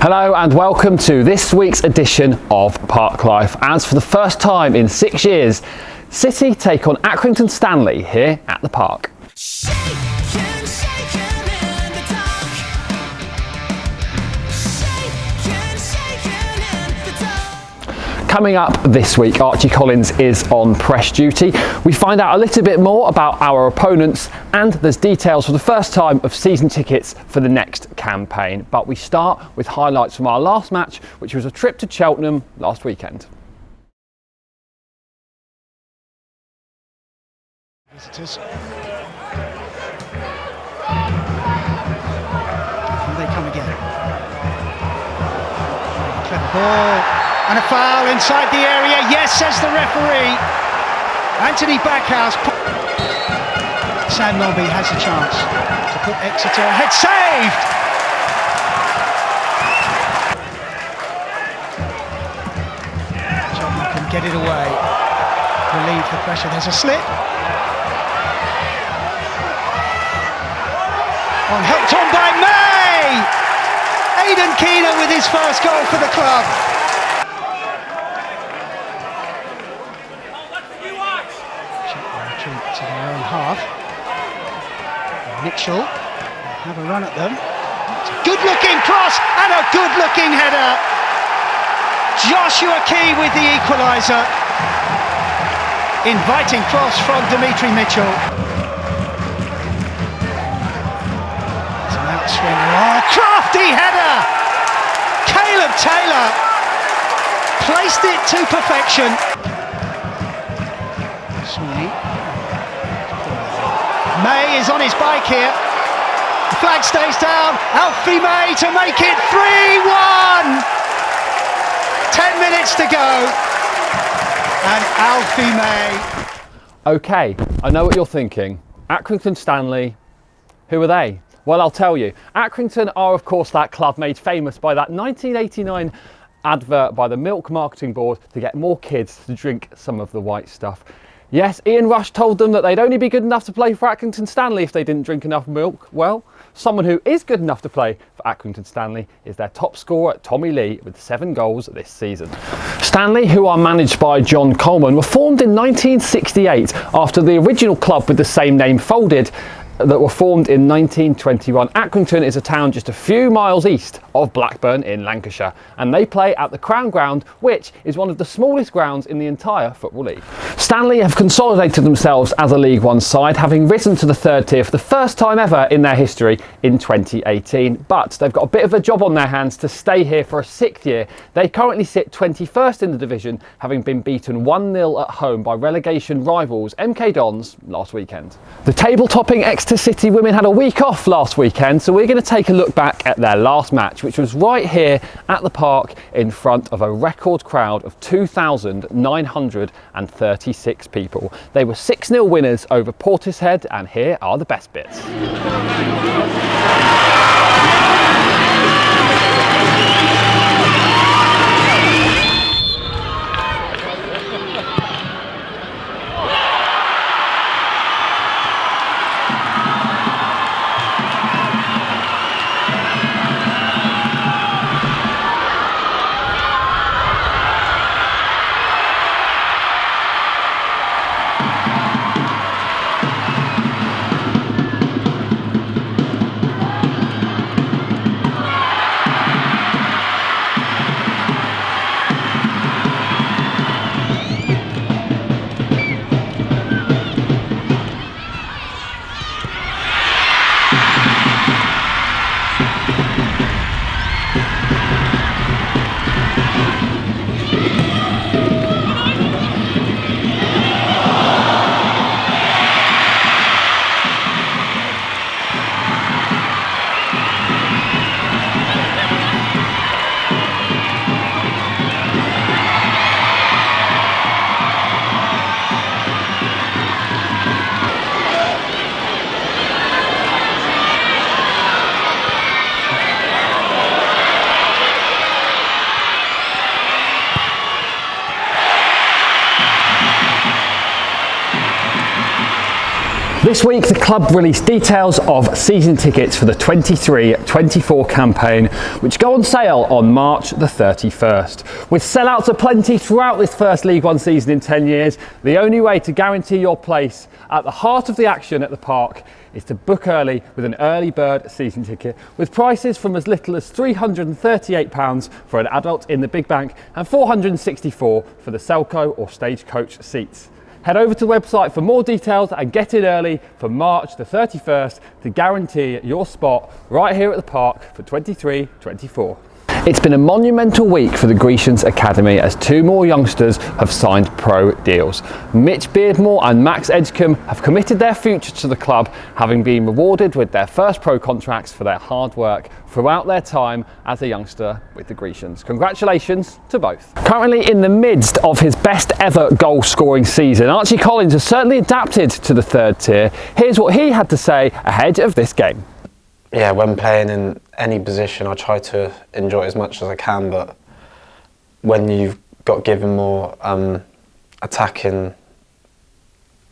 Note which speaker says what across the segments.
Speaker 1: Hello and welcome to this week's edition of Park Life. As for the first time in 6 years, City take on Accrington Stanley here at the Park. Coming up this week, Archie Collins is on press duty. We find out a little bit more about our opponents, and there's details for the first time of season tickets for the next campaign. But we start with highlights from our last match, which was a trip to Cheltenham last weekend.
Speaker 2: Visitors. Here they come again. Clever ball. And a foul inside the area. Yes, says the referee. Anthony Backhouse. Sam Nobby has a chance to put Exeter ahead. Saved! Cheltenham can get it away. Relieve the pressure. There's a slip. Helped on by May! Aidan Keener with his first goal for the club. To their own half. Mitchell have a run at them. It's a good looking cross and a good looking header. Joshua Key with the equaliser. Inviting cross from Dimitri Mitchell. It's an outswing. Oh, crafty header. Caleb Taylor placed it to perfection. Sweeney. May is on his bike here. The flag stays down. Alfie May to make it 3-1. 10 minutes to go. And Alfie May.
Speaker 1: Okay, I know what you're thinking. Accrington Stanley, who are they? Well, I'll tell you. Accrington are, of course, that club made famous by that 1989 advert by the Milk Marketing Board to get more kids to drink some of the white stuff. Yes, Ian Rush told them that they'd only be good enough to play for Accrington Stanley if they didn't drink enough milk. Well, someone who is good enough to play for Accrington Stanley is their top scorer, Tommy Lee, with 7 goals this season. Stanley, who are managed by John Coleman, were formed in 1968 after the original club with the same name folded, that were formed in 1921. Accrington is a town just a few miles east of Blackburn in Lancashire, and they play at the Crown Ground, which is one of the smallest grounds in the entire Football League. Stanley have consolidated themselves as a League One side, having risen to the 3rd tier for the first time ever in their history in 2018, but they've got a bit of a job on their hands to stay here for a 6th year. They currently sit 21st in the division, having been beaten 1-0 at home by relegation rivals MK Dons last weekend. The table-topping Exeter City women had a week off last weekend, so we're going to take a look back at their last match, which was right here at the Park in front of a record crowd of 2,936 people. They were 6-0 winners over Portishead, and here are the best bits. This week the club released details of season tickets for the 23-24 campaign, which go on sale on March the 31st. With sellouts aplenty throughout this first League One season in 10 years, the only way to guarantee your place at the heart of the action at the park is to book early with an early bird season ticket, with prices from as little as £338 for an adult in the Big Bank and £464 for the Selco or Stagecoach seats. Head over to the website for more details and get in early for March the 31st to guarantee your spot right here at the park for 23-24. It's been a monumental week for the Grecian's Academy as two more youngsters have signed pro deals. Mitch Beardmore and Max Edgecombe have committed their future to the club, having been rewarded with their first pro contracts for their hard work throughout their time as a youngster with the Grecians. Congratulations to both. Currently in the midst of his best ever goal scoring season, Archie Collins has certainly adapted to the third tier. Here's what he had to say ahead of this game.
Speaker 3: Yeah, when playing in any position, I try to enjoy it as much as I can, but when you've got given more attacking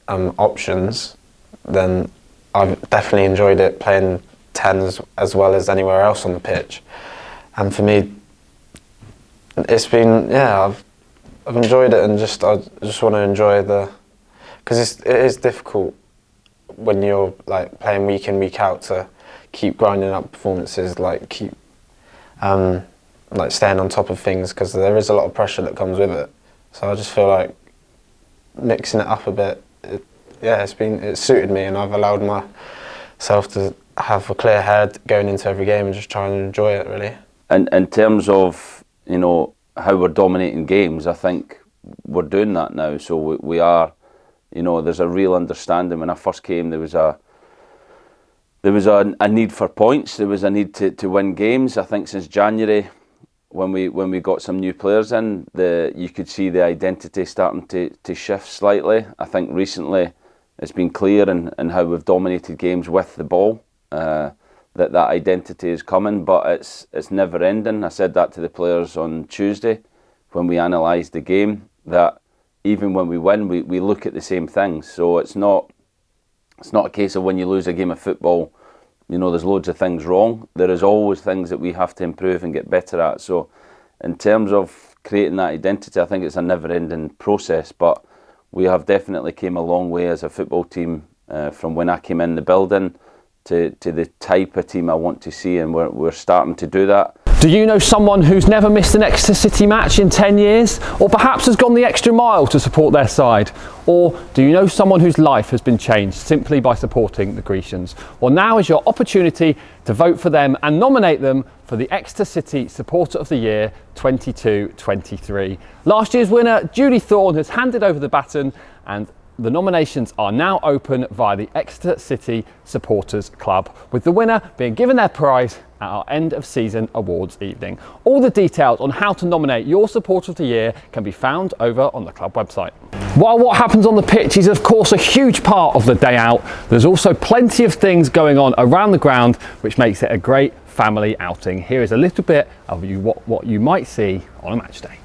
Speaker 3: options, then I've definitely enjoyed it playing 10 as well as anywhere else on the pitch. And for me, it's been, yeah, I've enjoyed it, and I just want to enjoy because it is difficult when you're like playing week in, week out to keep grinding up performances, keep staying on top of things, because there is a lot of pressure that comes with it. So I just feel like mixing it up a bit, it's suited me, and I've allowed myself to have a clear head going into every game and just try and enjoy it, really.
Speaker 4: And in terms of, how we're dominating games, I think we're doing that now. So we are, there's a real understanding. When I first came, there was a need for points. There was a need to win games. I think since January, when we got some new players in, you could see the identity starting to shift slightly. I think recently it's been clear in how we've dominated games with the ball, that identity is coming, but it's never ending. I said that to the players on Tuesday when we analysed the game, that even when we win, we look at the same things. So it's not a case of when you lose a game of football, there's loads of things wrong. There is always things that we have to improve and get better at. So in terms of creating that identity, I think it's a never-ending process, but we have definitely came a long way as a football team from when I came in the building to the type of team I want to see, and we're starting to do that.
Speaker 1: Do you know someone who's never missed an Exeter City match in 10 years? Or perhaps has gone the extra mile to support their side? Or do you know someone whose life has been changed simply by supporting the Grecians? Well, now is your opportunity to vote for them and nominate them for the Exeter City Supporter of the Year 22-23. Last year's winner, Julie Thorne, has handed over the baton, and the nominations are now open via the Exeter City Supporters Club, with the winner being given their prize at our end of season awards evening. All the details on how to nominate your Supporter of the Year can be found over on the club website. While what happens on the pitch is of course a huge part of the day out, there's also plenty of things going on around the ground which makes it a great family outing. Here is a little bit of what you might see on a match day.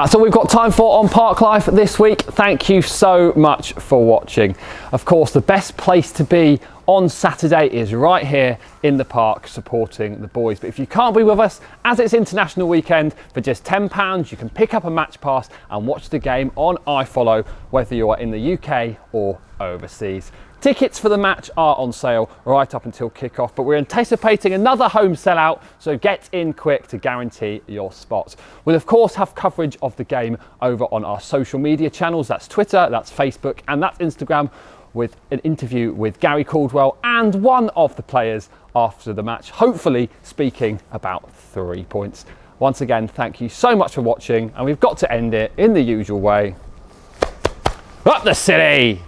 Speaker 1: That's all we've got time for on Park Life this week. Thank you so much for watching. Of course, the best place to be on Saturday is right here in the park supporting the boys. But if you can't be with us, as it's international weekend, for just £10 you can pick up a match pass and watch the game on iFollow, whether you are in the UK or overseas. Tickets for the match are on sale right up until kick-off, but we're anticipating another home sellout, so get in quick to guarantee your spot. We'll of course have coverage of the game over on our social media channels. That's Twitter, that's Facebook, and that's Instagram, with an interview with Gary Caldwell and one of the players after the match, hopefully speaking about 3 points. Once again, thank you so much for watching, and we've got to end it in the usual way. Up the city!